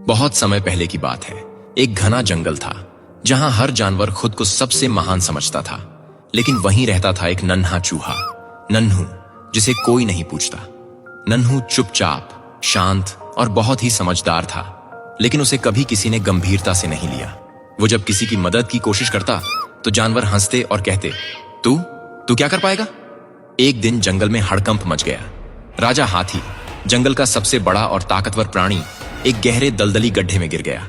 बहुत समय पहले की बात है। एक घना जंगल था जहां हर जानवर खुद को सबसे महान समझता था, लेकिन वहीं रहता था एक नन्हा चूहा, नन्हू, जिसे कोई नहीं पूछता। नन्हू चुपचाप, शांत और बहुत ही समझदार था, लेकिन उसे कभी किसी ने गंभीरता से नहीं लिया। वो जब किसी की मदद की कोशिश करता तो जानवर हंसते और कहते, तू तू क्या कर पाएगा। एक दिन जंगल में हड़कंप मच गया। राजा हाथी, जंगल का सबसे बड़ा और ताकतवर प्राणी, एक गहरे दलदली गड्ढे में गिर गया।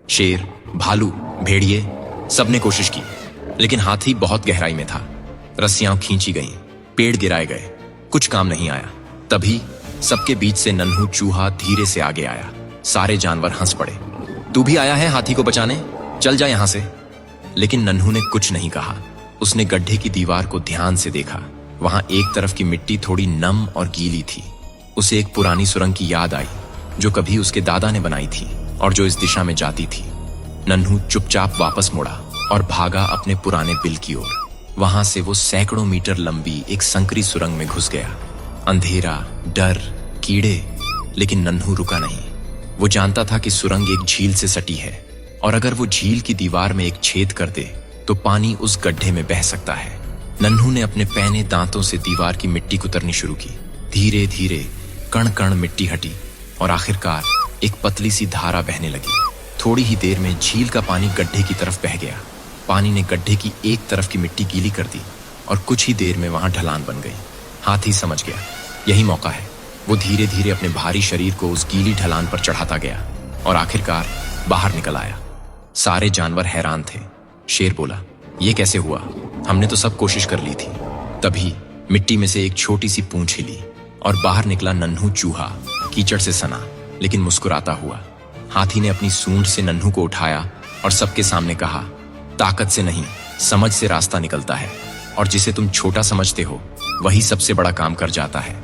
शेर, भालू, भेड़िए, सबने कोशिश की, लेकिन हाथी बहुत गहराई में था। रस्सियां खींची गईं, पेड़ गिराए गए, कुछ काम नहीं आया। तभी सबके बीच से नन्हू चूहा धीरे से आगे आया। सारे जानवर हंस पड़े। तू भी आया है हाथी को बचाने, चल जा यहां से। लेकिन नन्हू ने कुछ नहीं कहा। उसने गड्ढे की दीवार को ध्यान से देखा। वहां एक तरफ की मिट्टी थोड़ी नम और गीली थी। उसे एक पुरानी सुरंग की याद आई जो कभी उसके दादा ने बनाई थी और जो इस दिशा में जाती थी। नन्हू चुपचाप वापस मुड़ा और भागा अपने पुराने बिल की ओर। वहां से वो सैकड़ों मीटर लंबी एक संकरी सुरंग में घुस गया। अंधेरा, डर, कीड़े, लेकिन नन्हू रुका नहीं। वो जानता था कि सुरंग एक झील से सटी है और अगर वो झील की दीवार में एक छेद कर दे तो पानी उस गड्ढे में बह सकता है। नन्हू ने अपने पैने दांतों से दीवार की मिट्टी कुतरनी शुरू की। धीरे धीरे कण कण मिट्टी हटी और आखिरकार एक पतली सी धारा बहने लगी। थोड़ी ही देर में झील का पानी गड्ढे की तरफ बह गया। पानी ने गड्ढे की एक तरफ की मिट्टी गीली कर दी और कुछ ही देर में वहां ढलान बन गई। हाथी समझ गया, यही मौका है। वो धीरे धीरे अपने भारी शरीर को उस गीली ढलान पर चढ़ाता गया और आखिरकार बाहर निकल आया। सारे जानवर हैरान थे। शेर बोला, ये कैसे हुआ? हमने तो सब कोशिश कर ली थी। तभी मिट्टी में से एक छोटी सी पूंछ हिली और बाहर निकला नन्हू चूहा, कीचड़ से सना लेकिन मुस्कुराता हुआ। हाथी ने अपनी सूंड से नन्हू को उठाया और सबके सामने कहा, ताकत से नहीं, समझ से रास्ता निकलता है और जिसे तुम छोटा समझते हो वही सबसे बड़ा काम कर जाता है।